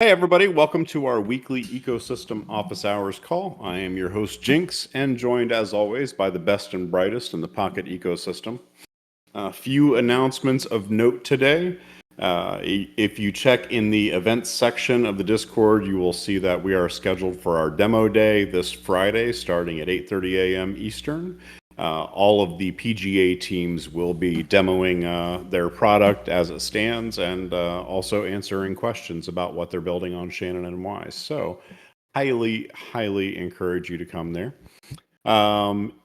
Hey, everybody, welcome to our weekly Ecosystem Office Hours call. I am your host, Jinx, and joined as always by the best and brightest in the Pocket ecosystem. A few announcements of note today. If you check in the events section of the Discord, you will see that we are scheduled for our demo day this Friday starting at 8:30 a.m. Eastern. All of the PGA teams will be demoing their product as it stands and also answering questions about what they're building on Shannon and why. So, highly encourage you to come there.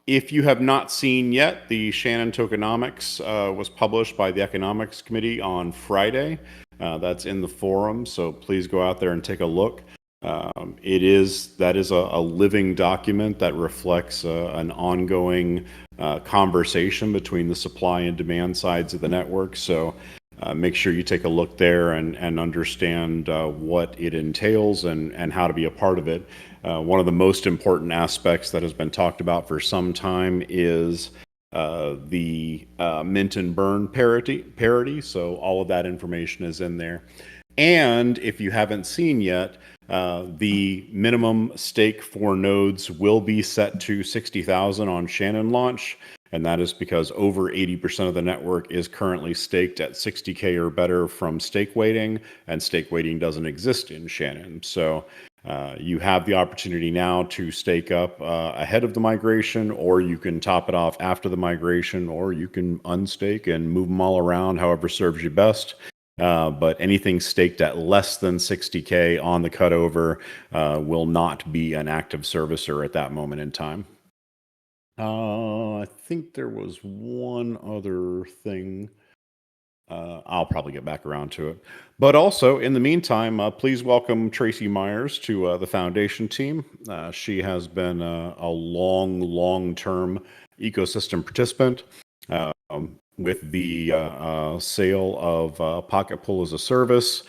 If you have not seen yet, the Shannon Tokenomics was published by the Economics Committee on Friday. That's in the forum, so please go out there and take a look. That is a living document that reflects an ongoing conversation between the supply and demand sides of the network. So make sure you take a look there and understand what it entails and how to be a part of it. One of the most important aspects that has been talked about for some time is the mint and burn parity. So all of that information is in there. And if you haven't seen yet, the minimum stake for nodes will be set to 60,000 on Shannon launch. And that is because over 80% of the network is currently staked at 60K or better from stake weighting, and stake weighting doesn't exist in Shannon. So you have the opportunity now to stake up ahead of the migration, or you can top it off after the migration, or you can unstake and move them all around, however serves you best. But anything staked at less than 60K on the cutover will not be an active servicer at that moment in time. I think there was one other thing. I'll probably get back around to it. But also, in the meantime, please welcome Tracy Myers to the foundation team. She has been a long-term ecosystem participant. With the sale of Pocket Pool as a service,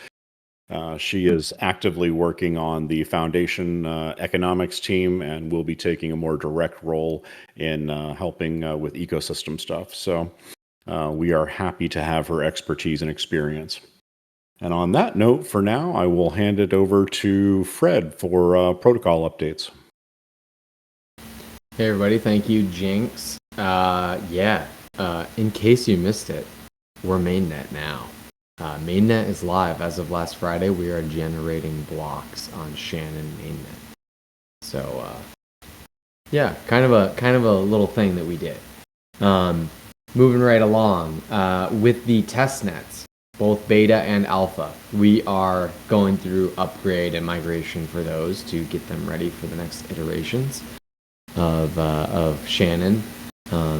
she is actively working on the foundation economics team and will be taking a more direct role in helping with ecosystem stuff. So we are happy to have her expertise and experience. And on that note, for now, I will hand it over to Fred for protocol updates. Hey everybody, thank you, Jinx. In case you missed it, we're mainnet now. Mainnet is live as of last Friday. We are generating blocks on Shannon mainnet. So kind of a little thing that we did. Moving right along with the test nets, both beta and alpha. We are going through upgrade and migration for those to get them ready for the next iterations of Shannon.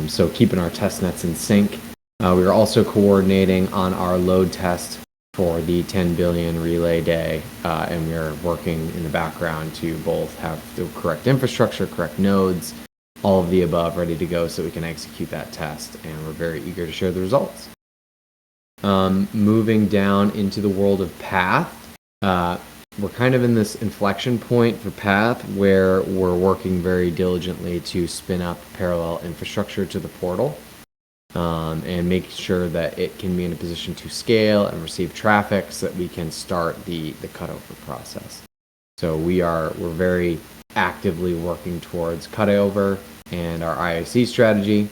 So keeping our test nets in sync. We are also coordinating on our load test for the 10 billion relay day, and we are working in the background to both have the correct infrastructure, correct nodes, all of the above ready to go so we can execute that test, and we're very eager to share the results. Moving down into the world of Path, we're kind of in this inflection point for Path where we're working very diligently to spin up parallel infrastructure to the portal and make sure that it can be in a position to scale and receive traffic so that we can start the cutover process. So we're very actively working towards cutover and our IIC strategy.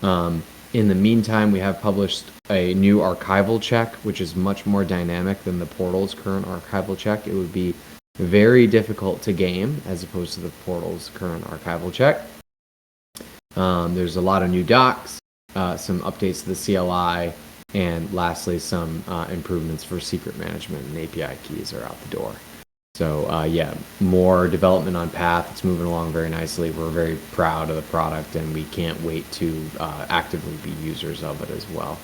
In the meantime, we have published a new archival check, which is much more dynamic than the portal's current archival check. It would be very difficult to game as opposed to the portal's current archival check. There's a lot of new docs, some updates to the CLI, and lastly, some improvements for secret management and API keys are out the door. So more development on Path. It's moving along very nicely. We're very proud of the product, and we can't wait to actively be users of it as well.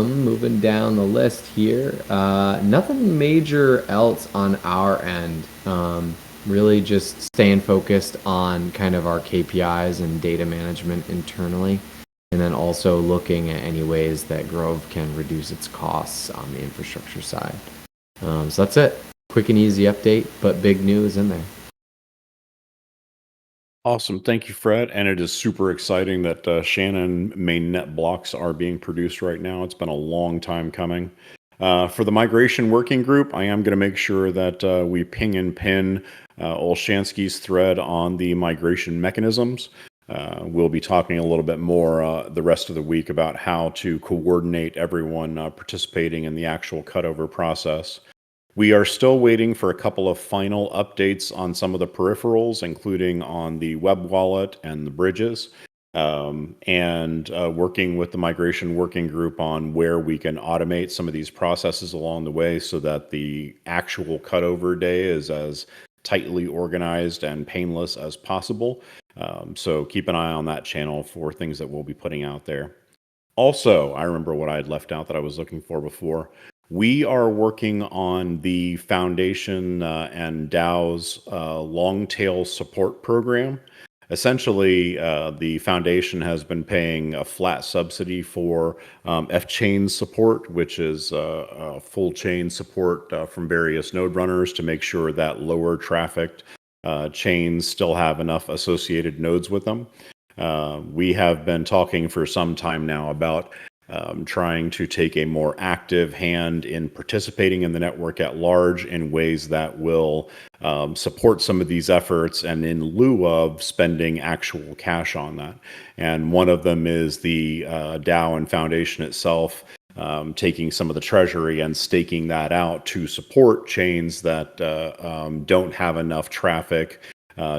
Moving down the list here, nothing major else on our end. Really just staying focused on kind of our KPIs and data management internally, and then also looking at any ways that Grove can reduce its costs on the infrastructure side. So that's it. Quick and easy update, but big news in there. Awesome. Thank you, Fred. And it is super exciting that Shannon mainnet blocks are being produced right now. It's been a long time coming. For the migration working group, I am going to make sure that we ping and pin Olshansky's thread on the migration mechanisms. We'll be talking a little bit more the rest of the week about how to coordinate everyone participating in the actual cutover process. We are still waiting for a couple of final updates on some of the peripherals, including on the web wallet and the bridges, and working with the migration working group on where we can automate some of these processes along the way so that the actual cutover day is as tightly organized and painless as possible. So keep an eye on that channel for things that we'll be putting out there. Also, I remember what I had left out that I was looking for before. We are working on the Foundation and DAO's long tail support program. Essentially, the Foundation has been paying a flat subsidy for F-chain support, which is full chain support from various node runners to make sure that lower trafficked chains still have enough associated nodes with them. We have been talking for some time now about trying to take a more active hand in participating in the network at large in ways that will support some of these efforts and in lieu of spending actual cash on that. And one of them is the DAO and Foundation itself taking some of the treasury and staking that out to support chains that don't have enough traffic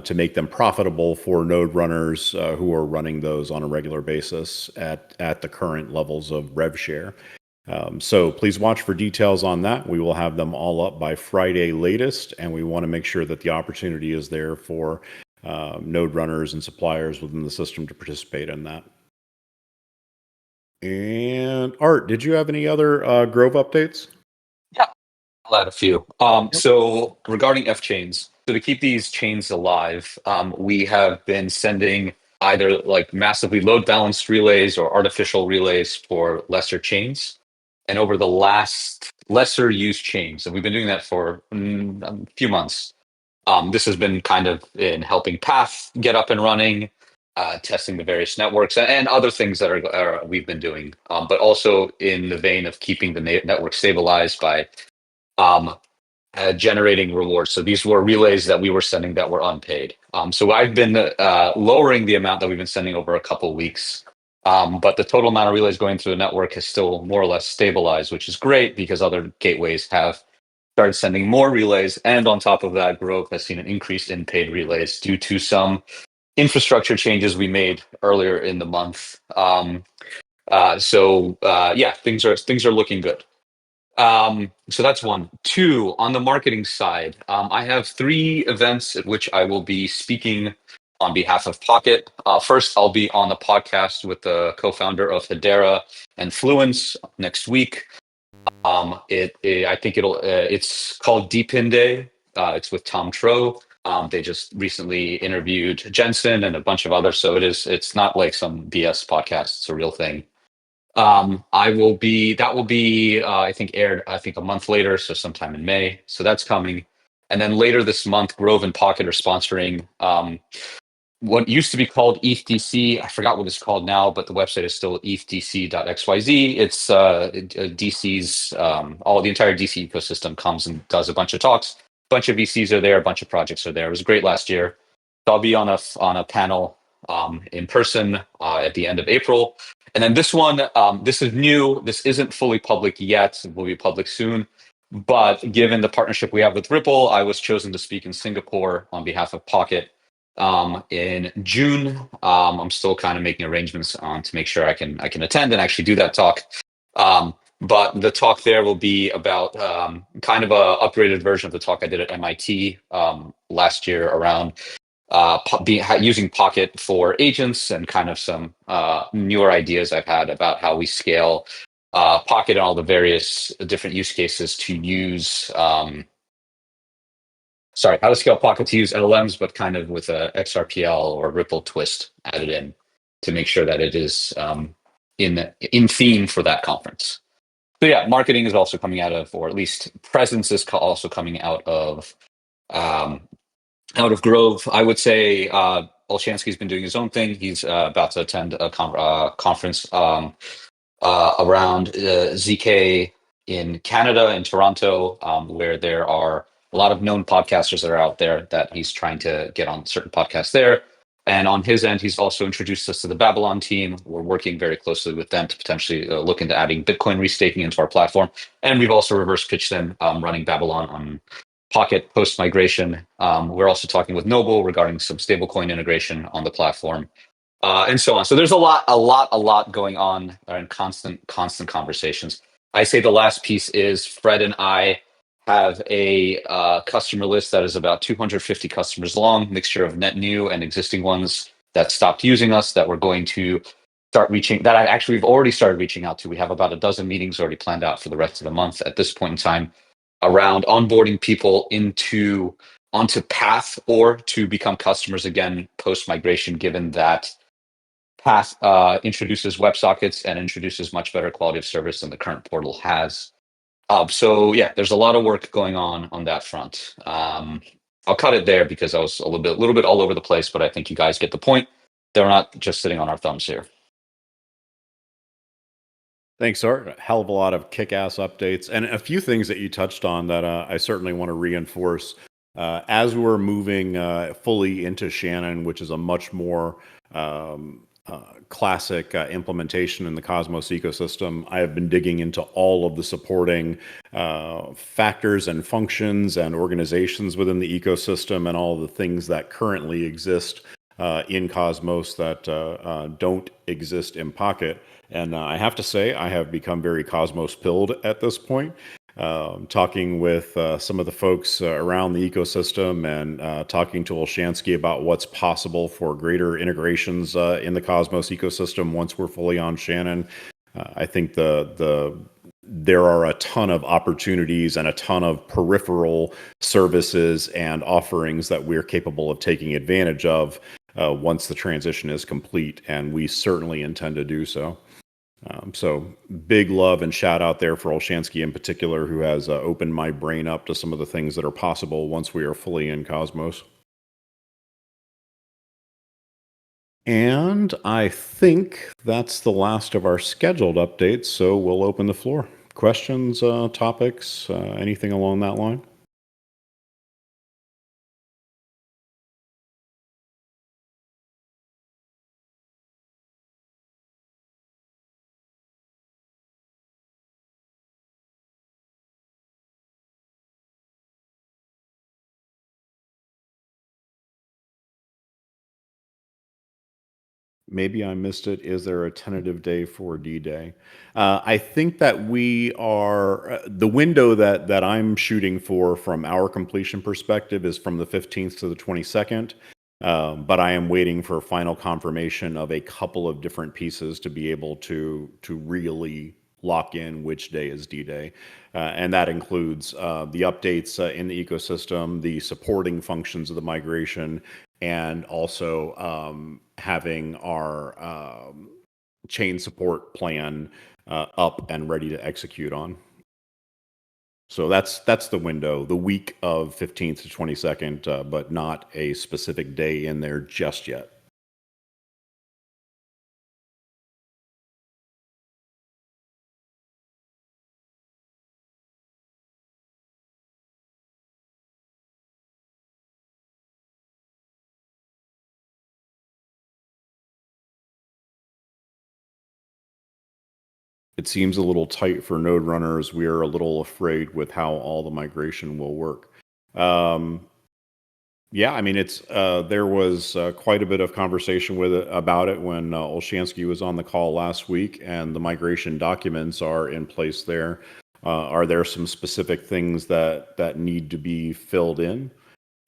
to make them profitable for node runners who are running those on a regular basis at the current levels of rev share. So please watch for details on that. We will have them all up by Friday latest, and we want to make sure that the opportunity is there for node runners and suppliers within the system to participate in that. And Art, did you have any other Grove updates? Yeah, I'll add a few. So regarding F chains, so to keep these chains alive, we have been sending either like massively load balanced relays or artificial relays for lesser chains. And over the last lesser used chains, and we've been doing that for a few months. This has been kind of in helping Path get up and running, testing the various networks, and other things that are we've been doing, but also in the vein of keeping the network stabilized by generating rewards. So these were relays that we were sending that were unpaid. So I've been lowering the amount that we've been sending over a couple of weeks. But the total amount of relays going through the network has still more or less stabilized, which is great because other gateways have started sending more relays. And on top of that, Grove has seen an increase in paid relays due to some infrastructure changes we made earlier in the month. Yeah, things are looking good. So that's one. Two, on the marketing side, I have 3 events at which I will be speaking on behalf of Pocket. First, I'll be on the podcast with the co-founder of Hedera and Fluence next week. I think it's called Deepin Day. It's with Tom Tro. They just recently interviewed Jensen and a bunch of others, so it's not like some BS podcast. It's a real thing. That will be I think aired a month later, so sometime in May. So that's coming. And then later this month, Grove and Pocket are sponsoring what used to be called ETHDC. I forgot what it's called now, but the website is still ethdc.xyz. It's DC's all the entire DC ecosystem comes and does a bunch of talks. A bunch of VCs are there, a bunch of projects are there. It was great last year. So I'll be on a panel in person at the end of April. And then this one, this is new. This isn't fully public yet. It will be public soon. But given the partnership we have with Ripple, I was chosen to speak in Singapore on behalf of Pocket in June. I'm still kind of making arrangements to make sure I can attend and actually do that talk. But the talk there will be about kind of a upgraded version of the talk I did at MIT last year around using Pocket for agents and kind of some newer ideas I've had about how we scale Pocket and all the various different use cases to use. How to scale Pocket to use LLMs, but kind of with a XRPL or Ripple twist added in to make sure that it is in theme for that conference. So yeah, marketing is also coming out of, or at least presence is also coming out of Grove. I would say Olshansky's been doing his own thing. He's about to attend a conference around ZK in Canada, in Toronto, where there are a lot of known podcasters that are out there that he's trying to get on certain podcasts there. And on his end, he's also introduced us to the Babylon team. We're working very closely with them to potentially look into adding Bitcoin restaking into our platform. And we've also reverse pitched them running Babylon on Pocket post migration. We're also talking with Noble regarding some stablecoin integration on the platform, and so on. So there's a lot going on, and constant conversations. I say the last piece is Fred and I have a customer list that is about 250 customers long, mixture of net new and existing ones that stopped using us that we're going to start reaching. That we've already started reaching out to. We have about a dozen meetings already planned out for the rest of the month at this point in time around onboarding people onto Path or to become customers again post migration, given that Path introduces WebSockets and introduces much better quality of service than the current portal has. So yeah, there's a lot of work going on that front. I'll cut it there because I was a little bit all over the place, but I think you guys get the point. They're not just sitting on our thumbs here. Thanks, Art. A hell of a lot of kick-ass updates and a few things that you touched on that I certainly want to reinforce. As we're moving fully into Shannon, which is a much more classic implementation in the Cosmos ecosystem, I have been digging into all of the supporting factors and functions and organizations within the ecosystem and all the things that currently exist in Cosmos that don't exist in Pocket. And I have to say, I have become very Cosmos pilled at this point. Talking with some of the folks around the ecosystem and talking to Olshansky about what's possible for greater integrations in the Cosmos ecosystem once we're fully on Shannon. I think there are a ton of opportunities and a ton of peripheral services and offerings that we're capable of taking advantage of once the transition is complete, and we certainly intend to do so. So big love and shout out there for Olshansky in particular, who has opened my brain up to some of the things that are possible once we are fully in Cosmos. And I think that's the last of our scheduled updates, so we'll open the floor. Questions, topics, anything along that line? Maybe I missed it. Is there a tentative day for D-Day? I think that we are the window that I'm shooting for from our completion perspective is from the 15th to the 22nd. But I am waiting for final confirmation of a couple of different pieces to be able to really lock in which day is D-Day. And that includes the updates in the ecosystem, the supporting functions of the migration, and also having our chain support plan up and ready to execute on. So that's the window, the week of 15th to 22nd, but not a specific day in there just yet. It seems a little tight for node runners. We are a little afraid with how all the migration will work. Yeah, I mean, it's there was quite a bit of conversation about it when Olshansky was on the call last week, and the migration documents are in place there. Are there some specific things that need to be filled in?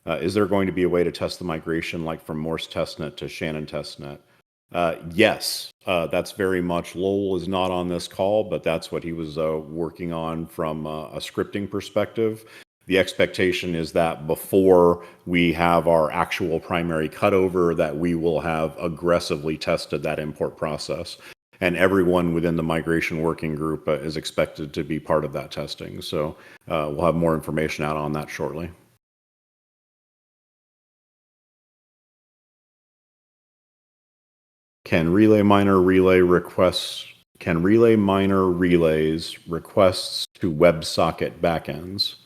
Is there going to be a way to test the migration like from Morse testnet to Shannon testnet? Yes, that's very much. Lowell is not on this call, but that's what he was working on from a scripting perspective. The expectation is that before we have our actual primary cutover, that we will have aggressively tested that import process. And everyone within the migration working group is expected to be part of that testing. So we'll have more information out on that shortly. Can relay miner relay requests Can relay miner relays requests to WebSocket backends?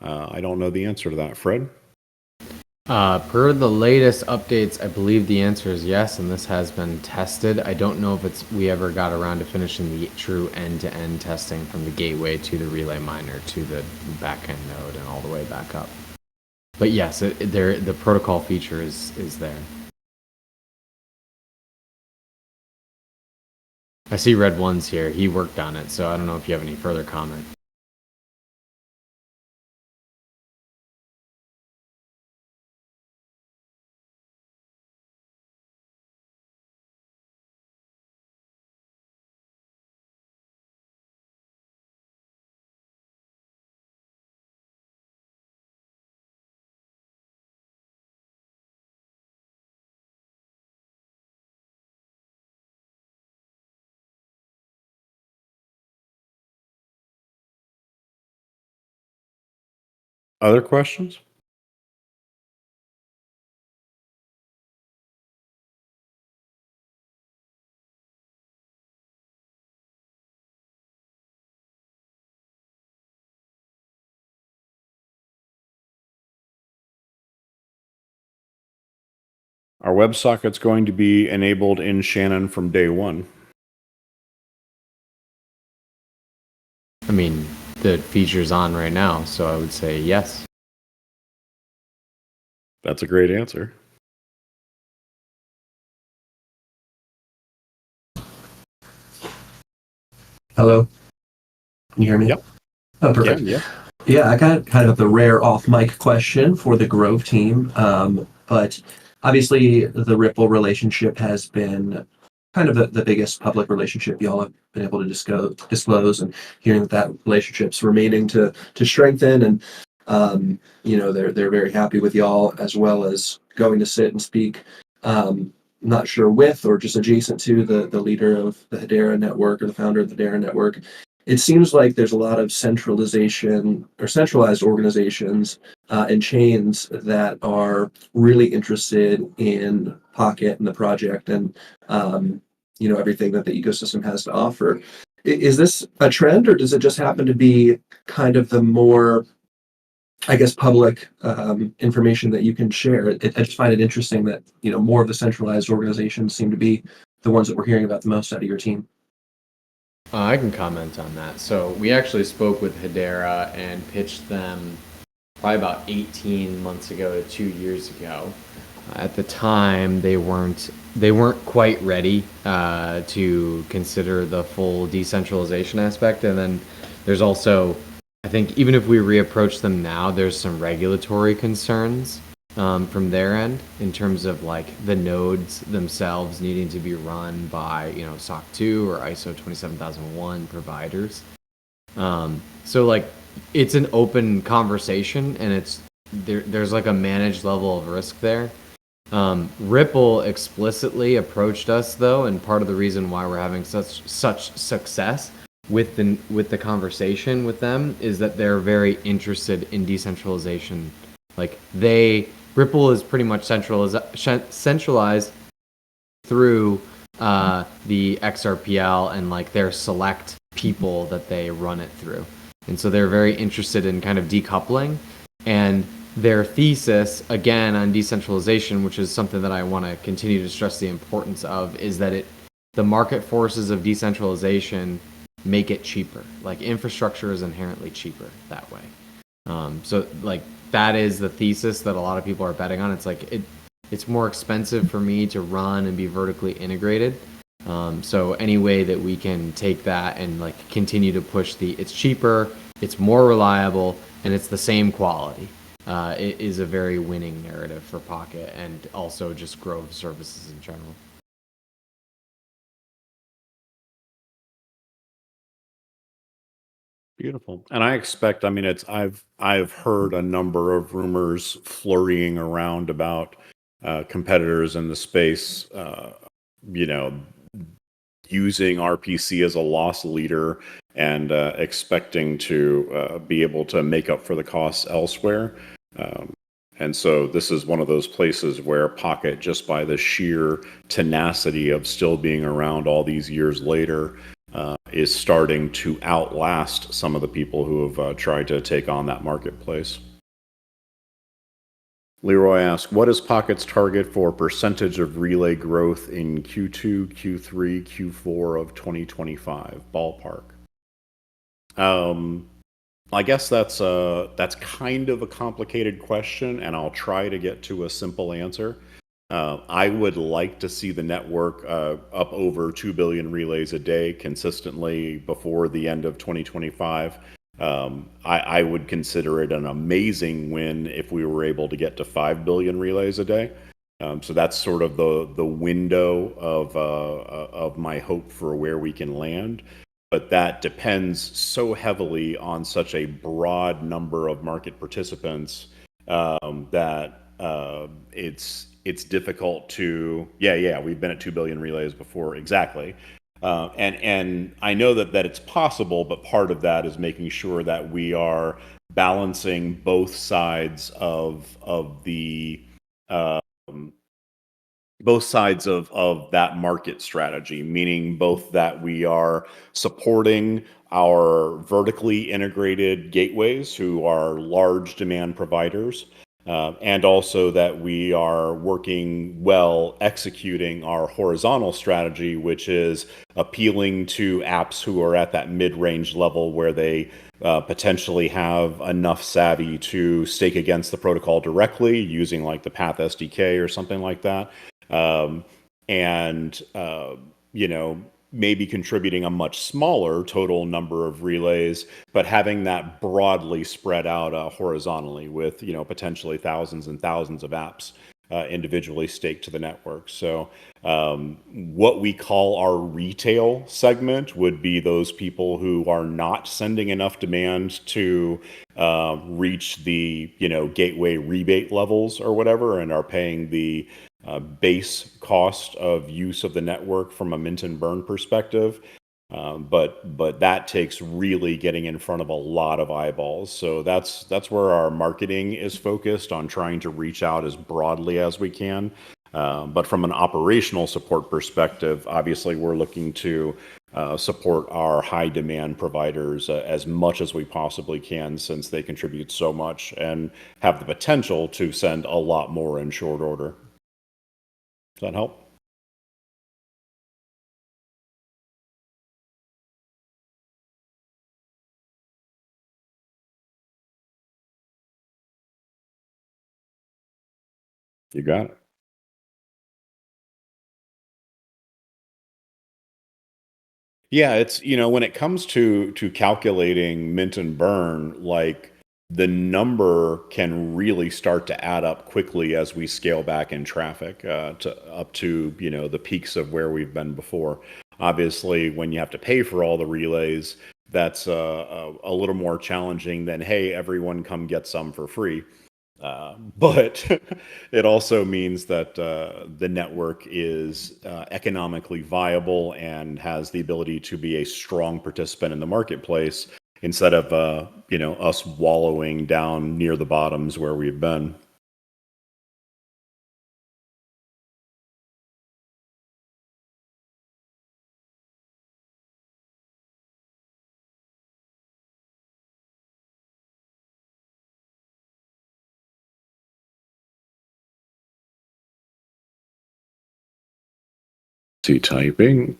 I don't know the answer to that, Fred. Per the latest updates, I believe the answer is yes, and this has been tested. I don't know if we ever got around to finishing the true end-to-end testing from the gateway to the relay miner to the backend node and all the way back up. But yes, the protocol feature is there. I see Red One's here. He worked on it, so I don't know if you have any further comment. Other questions? Are WebSockets going to be enabled in Shannon from day one? I mean, the feature's on right now, so I would say yes. That's a great answer. Hello. Can you hear me? Yep. Oh, perfect. Yeah. Yeah, I got kind of the rare off mic question for the Grove team. But obviously, the Ripple relationship has been kind of the biggest public relationship y'all have been able to disclose, and hearing that relationship's remaining to strengthen. And, they're very happy with y'all, as well as going to sit and speak. Not sure with or just adjacent to the leader of the Hedera network or the founder of the Hedera network. It seems like there's a lot of centralization or centralized organizations and chains that are really interested in Pocket and the project and everything that the ecosystem has to offer. Is this a trend, or does it just happen to be kind of the more, I guess, public information that you can share? I just find it interesting that more of the centralized organizations seem to be the ones that we're hearing about the most out of your team. I can comment on that. So we actually spoke with Hedera and pitched them probably about 18 months ago to 2 years ago. At the time, they weren't quite ready to consider the full decentralization aspect. And then there's also, I think, even if we reapproach them now, there's some regulatory concerns from their end in terms of like the nodes themselves needing to be run by SOC 2 or ISO 27001 providers. So like it's an open conversation, and there's like a managed level of risk there. Ripple explicitly approached us though, and part of the reason why we're having such success with the conversation with them is that they're very interested in decentralization. Like Ripple is pretty much centralized through the XRPL and like their select people that they run it through. And so they're very interested in kind of decoupling, and their thesis again on decentralization, which is something that I want to continue to stress the importance of, is that the market forces of decentralization make it cheaper. Like infrastructure is inherently cheaper that way. So like that is the thesis that a lot of people are betting on. It's like it's more expensive for me to run and be vertically integrated. So any way that we can take that and like continue to push it's cheaper, it's more reliable, and it's the same quality. It is a very winning narrative for Pocket and also just Grove services in general. Beautiful. And I expect, I mean, I've heard a number of rumors flurrying around about competitors in the space, using RPC as a loss leader and expecting to be able to make up for the costs elsewhere. And so this is one of those places where Pocket, just by the sheer tenacity of still being around all these years later, is starting to outlast some of the people who have tried to take on that marketplace. Leroy asks, what is Pocket's target for percentage of relay growth in Q2, Q3, Q4 of 2025? Ballpark. I guess that's kind of a complicated question, and I'll try to get to a simple answer. I would like to see the network up over 2 billion relays a day consistently before the end of 2025. I would consider it an amazing win if we were able to get to 5 billion relays a day. So that's sort of the window of my hope for where we can land. But that depends so heavily on such a broad number of market participants that it's difficult to we've been at 2 billion relays before, exactly. And I know that it's possible, but part of that is making sure that we are balancing both sides of the both sides of that market strategy, meaning both that we are supporting our vertically integrated gateways who are large demand providers, and also that we are working well executing our horizontal strategy, which is appealing to apps who are at that mid-range level where they potentially have enough savvy to stake against the protocol directly using like the Path SDK or something like that. And maybe contributing a much smaller total number of relays, but having that broadly spread out horizontally with, potentially thousands and thousands of apps individually staked to the network. So what we call our retail segment would be those people who are not sending enough demand to reach the, gateway rebate levels or whatever, and are paying the base cost of use of the network from a mint and burn perspective. But that takes really getting in front of a lot of eyeballs. So that's where our marketing is focused on, trying to reach out as broadly as we can. But from an operational support perspective, obviously we're looking to support our high demand providers as much as we possibly can, since they contribute so much and have the potential to send a lot more in short order. Does that help? You got it. Yeah, it's, when it comes to calculating mint and burn, like the number can really start to add up quickly as we scale back in traffic to up to, the peaks of where we've been before. Obviously, when you have to pay for all the relays, that's a little more challenging than, hey, everyone come get some for free. But it also means that the network is economically viable and has the ability to be a strong participant in the marketplace, instead of us wallowing down near the bottoms where we've been. See, typing.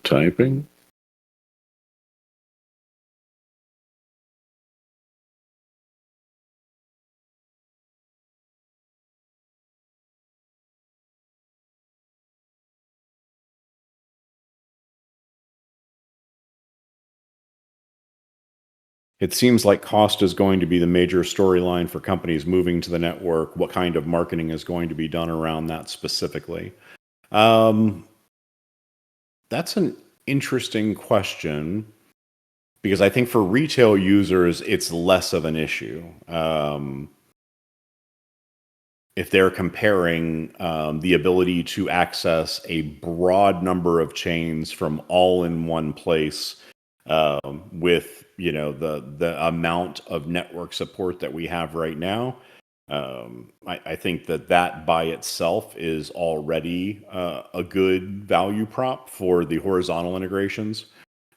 It seems like cost is going to be the major storyline for companies moving to the network. What kind of marketing is going to be done around that specifically? That's an interesting question, because I think for retail users, it's less of an issue. If they're comparing the ability to access a broad number of chains from all in one place, with the amount of network support that we have right now, I think that by itself is already a good value prop for the horizontal integrations.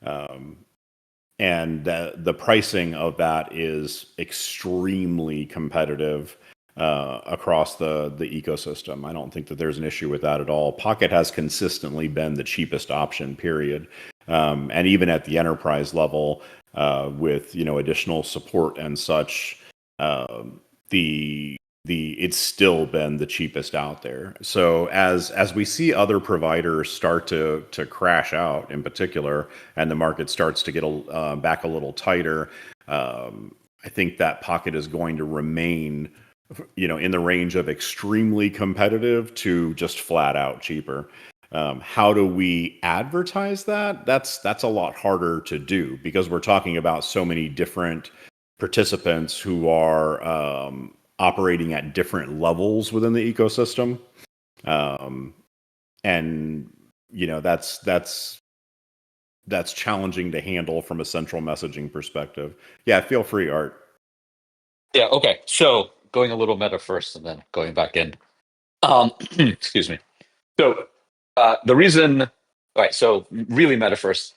And the pricing of that is extremely competitive across the ecosystem. I don't think that there's an issue with that at all. Pocket has consistently been the cheapest option, period. And even at the enterprise level, with additional support and such, the it's still been the cheapest out there. So as we see other providers start to crash out in particular, and the market starts to get back a little tighter, I think that Pocket is going to remain in the range of extremely competitive to just flat out cheaper. How do we advertise that? That's a lot harder to do because we're talking about so many different participants who are operating at different levels within the ecosystem. And that's challenging to handle from a central messaging perspective. Yeah, feel free, Art. Yeah. Okay. So going a little meta first, and then going back in. Excuse me. So the reason, all right. So really meta first.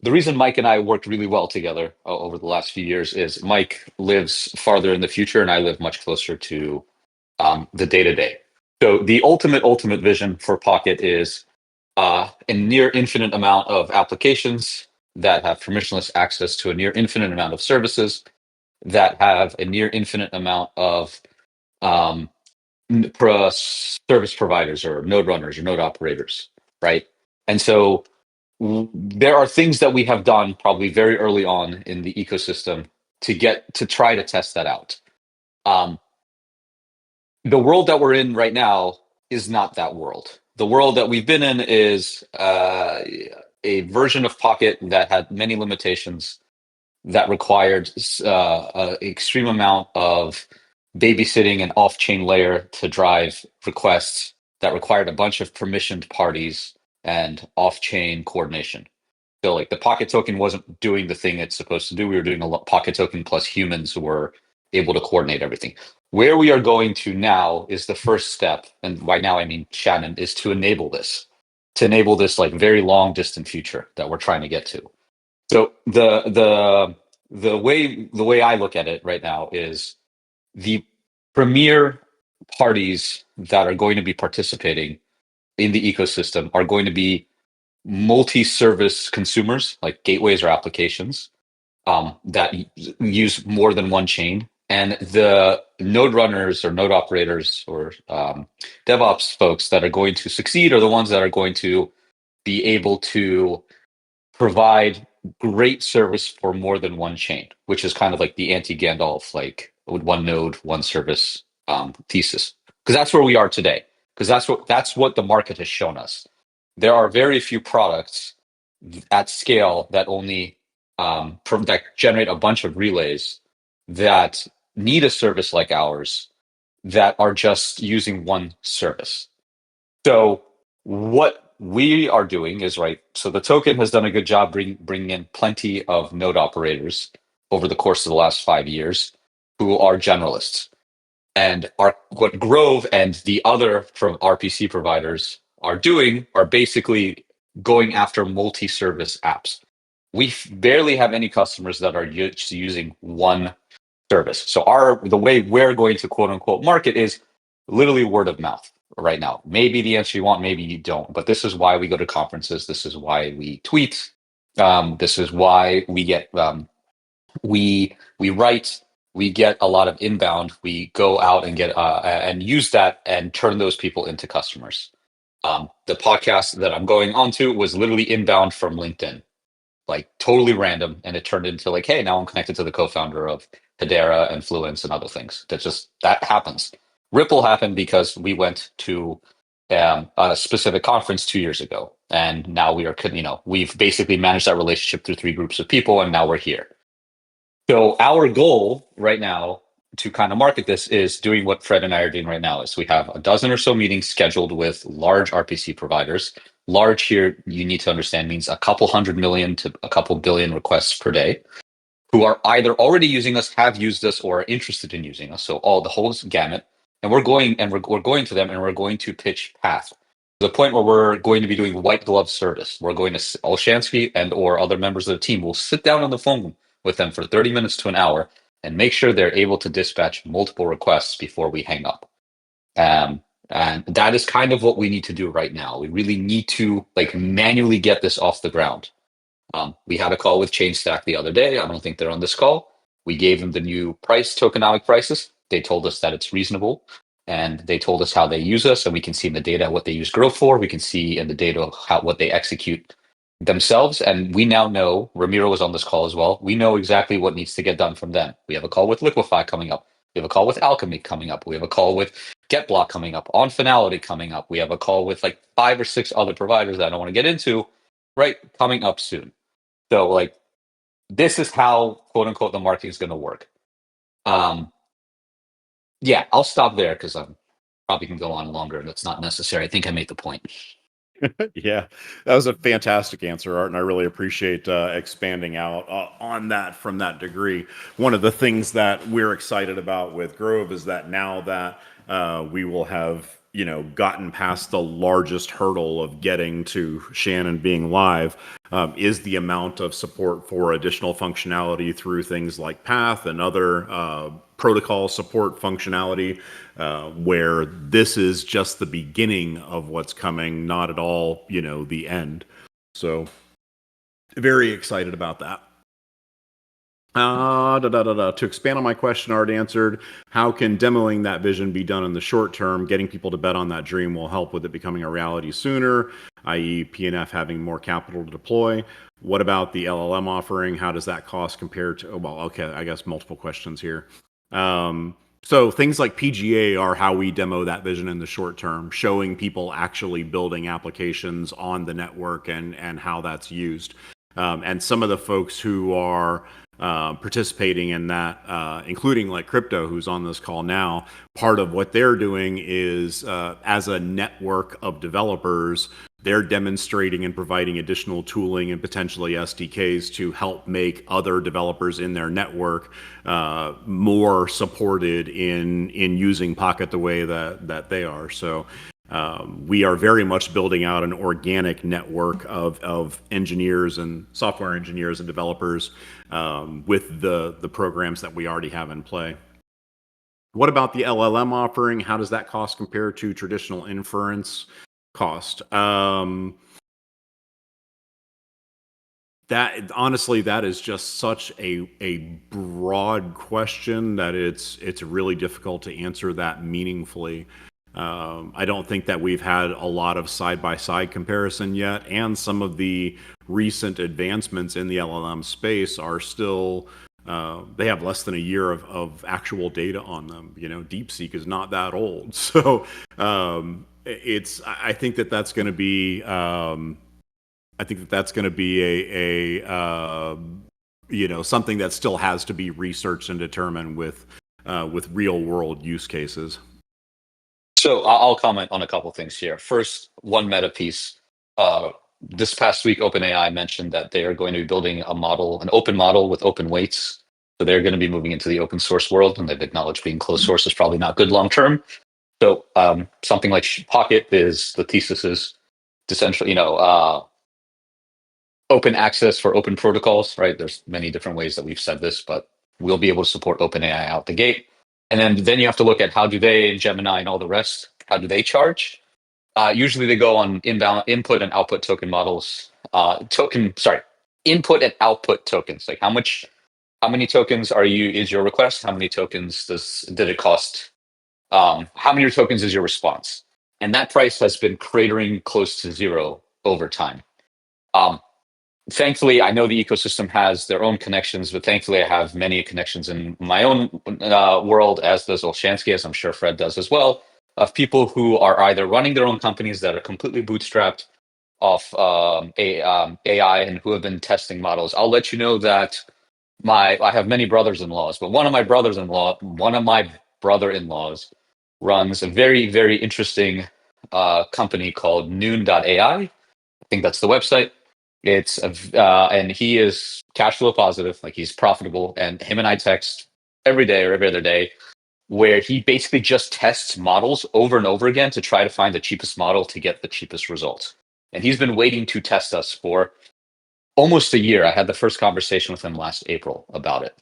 The reason Mike and I worked really well together over the last few years is Mike lives farther in the future, and I live much closer to the day to day. So the ultimate vision for Pocket is a near infinite amount of applications that have permissionless access to a near infinite amount of services that have a near infinite amount of um, service providers or node runners or node operators, right? And so there are things that we have done probably very early on in the ecosystem to try to test that out. Um, the world that we're in right now is not that world. The world that we've been in is a version of Pocket that had many limitations, that required an extreme amount of babysitting and off-chain layer to drive requests, that required a bunch of permissioned parties and off-chain coordination. So like the Pocket token wasn't doing the thing it's supposed to do. We were doing a Pocket token plus humans who were able to coordinate everything. Where we are going to now is the first step, and by now I mean Shannon, is to enable this like very long distant future that we're trying to get to. So the way I look at it right now is the premier parties that are going to be participating in the ecosystem are going to be multi-service consumers like gateways or applications that use more than one chain. And the node runners or node operators or DevOps folks that are going to succeed are the ones that are going to be able to provide great service for more than one chain, which is kind of like the anti-Gandalf, like with one node, one service thesis. Because that's where we are today. Because that's what the market has shown us. There are very few products at scale that only that generate a bunch of relays that need a service like ours that are just using one service. So what we are doing is right. So the token has done a good job bringing in plenty of node operators over the course of the last 5 years who are generalists. And what Grove and the other from RPC providers are doing are basically going after multi-service apps. We barely have any customers that are just using one service. So the way we're going to quote unquote market is literally word of mouth right now. Maybe the answer you want, maybe you don't. But this is why we go to conferences. This is why we tweet. This is why we get we write. We get a lot of inbound. We go out and get and use that and turn those people into customers. The podcast that I'm going on to was literally inbound from LinkedIn, like totally random, and it turned into like, hey, now I'm connected to the co-founder of Hedera and Fluence and other things. That happens. Ripple happened because we went to a specific conference 2 years ago, and now we've basically managed that relationship through three groups of people, and now we're here. So our goal right now to kind of market this is doing what Fred and I are doing right now. Is we have a dozen or so meetings scheduled with large RPC providers. Large here, you need to understand, means a couple 100 million to a couple billion requests per day, who are either already using us, have used us, or are interested in using us. So the whole gamut. And we're going to them and we're going to pitch Path. The point where we're going to be doing white glove service. We're going to Olshansky and or other members of the team will sit down on the phone with them for 30 minutes to an hour and make sure they're able to dispatch multiple requests before we hang up. And that is kind of what we need to do right now. We really need to like manually get this off the ground. We had a call with ChainStack the other day. I don't think they're on this call. We gave them the new tokenomic prices. They told us that it's reasonable, and they told us how they use us, and we can see in the data what they use growth for. We can see in the data what they execute themselves, and we now know. Ramiro was on this call as well. We know exactly what needs to get done from them. We have a call with Liquify coming up. We have a call with Alchemy coming up. We have a call with GetBlock coming up. On Finality coming up. We have a call with like 5 or 6 other providers that I don't want to get into. Right, coming up soon. So like this is how quote unquote the marketing is going to work. Yeah, I'll stop there because I'm probably can go on longer and it's not necessary. I think I made the point. Yeah, that was a fantastic answer, Art, and I really appreciate expanding out on that from that degree. One of the things that we're excited about with Grove is that now that we will have, gotten past the largest hurdle of getting to Shannon being live, is the amount of support for additional functionality through things like Path and other protocol support functionality, where this is just the beginning of what's coming, not at all, the end. So very excited about that. To expand on my question, Art answered, how can demoing that vision be done in the short term? Getting people to bet on that dream will help with it becoming a reality sooner, i.e. PNF having more capital to deploy. What about the LLM offering? How does that cost compare to, I guess multiple questions here. So things like PGA are how we demo that vision in the short term, showing people actually building applications on the network and how that's used. And some of the folks who are participating in that, including like Crypto, who's on this call now, part of what they're doing is as a network of developers, they're demonstrating and providing additional tooling and potentially SDKs to help make other developers in their network more supported in using Pocket the way that they are. So we are very much building out an organic network of engineers and software engineers and developers with the programs that we already have in play. What about the LLM offering? How does that cost compare to traditional inference cost? That honestly, that is just such a broad question that it's really difficult to answer that meaningfully. I don't think that we've had a lot of side-by-side comparison yet, and some of the recent advancements in the LLM space are still, they have less than a year of actual data on them. DeepSeek is not that old. So I think that's going to be, something that still has to be researched and determined with real world use cases. So I'll comment on a couple things here. First, one meta piece. This past week, OpenAI mentioned that they are going to be building a model, an open model with open weights. So they're going to be moving into the open source world, and they've acknowledged being closed source is probably not good long term. So something like Pocket is the thesis is essentially, open access for open protocols, right? There's many different ways that we've said this, but we'll be able to support OpenAI out the gate. And then you have to look at how do they, Gemini and all the rest, how do they charge? Usually they go on input and output token models, input and output tokens. Like how many tokens is your request? How many tokens did it cost? How many tokens is your response? And that price has been cratering close to zero over time. Thankfully, I know the ecosystem has their own connections, but thankfully I have many connections in my own world, as does Olshansky, as I'm sure Fred does as well, of people who are either running their own companies that are completely bootstrapped off AI and who have been testing models. I'll let you know that I have many brothers-in-laws, but one of my brother-in-laws runs a very, very interesting company called Noon.ai. I think that's the website. And he is cash flow positive, like he's profitable, and him and I text every day or every other day. where he basically just tests models over and over again to try to find the cheapest model to get the cheapest results. And he's been waiting to test us for almost a year. I had the first conversation with him last April about it.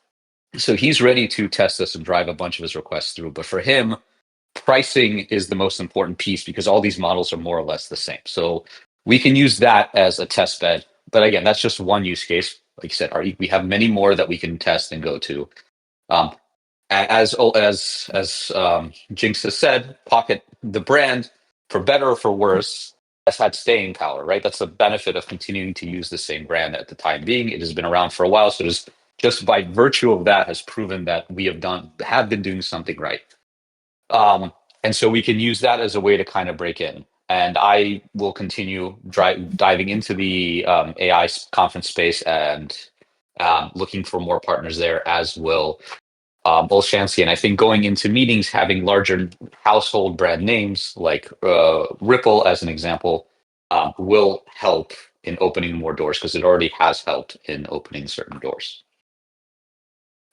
So he's ready to test us and drive a bunch of his requests through. But for him, pricing is the most important piece because all these models are more or less the same. So we can use that as a test bed. But again, that's just one use case. Like you said, we have many more that we can test and go to. Um, as Jinx has said, Pocket, the brand, for better or for worse, has had staying power, right? That's the benefit of continuing to use the same brand at the time being. It has been around for a while, so just by virtue of that has proven that we have been doing something right. And so we can use that as a way to kind of break in. And I will continue diving into the AI conference space and looking for more partners there, as will Bolshansky. And I think going into meetings, having larger household brand names like Ripple, as an example, will help in opening more doors because it already has helped in opening certain doors.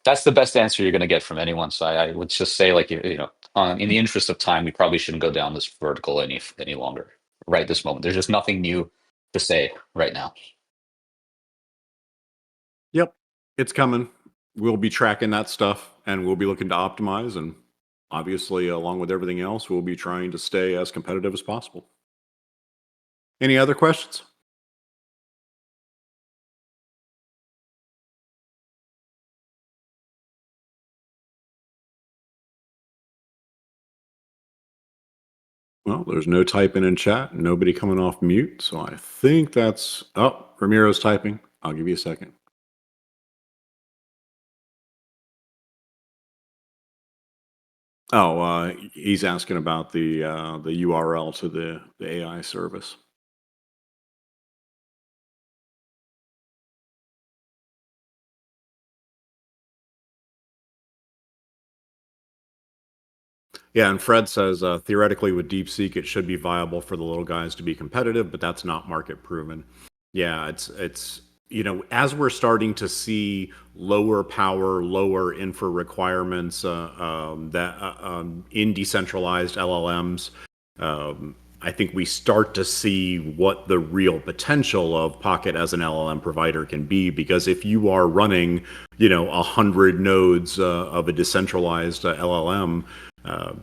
That's the best answer you're going to get from anyone. So I would just say, like, in the interest of time, we probably shouldn't go down this vertical any longer right this moment. There's just nothing new to say right now. Yep, it's coming. We'll be tracking that stuff and we'll be looking to optimize. And obviously, along with everything else, we'll be trying to stay as competitive as possible. Any other questions? Well, there's no typing in chat, nobody coming off mute. So I think that's, oh, Ramiro's typing. I'll give you a second. Oh, he's asking about the URL to the AI service. Yeah, and Fred says theoretically with DeepSeek it should be viable for the little guys to be competitive, but that's not market proven. Yeah, it's as we're starting to see lower power, lower infra requirements in decentralized LLMs, I think we start to see what the real potential of Pocket as an LLM provider can be. Because if you are running, 100 nodes of a decentralized LLM,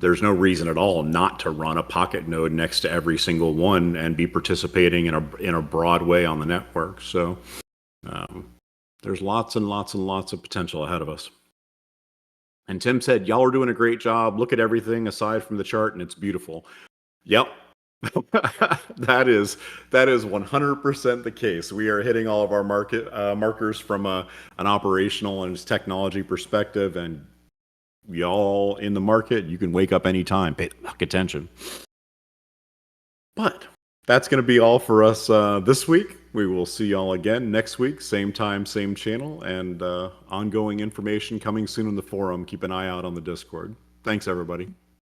there's no reason at all not to run a Pocket node next to every single one and be participating in a broad way on the network. So there's lots and lots and lots of potential ahead of us. And Tim said, y'all are doing a great job. Look at everything aside from the chart, and it's beautiful. Yep. that is 100% the case. We are hitting all of our market markers from an operational and technology perspective, and y'all in the market, you can wake up anytime, pay attention. But that's going to be all for us this week. We will see y'all again next week, same time, same channel, and ongoing information coming soon in the forum. Keep an eye out on the Discord. Thanks, everybody.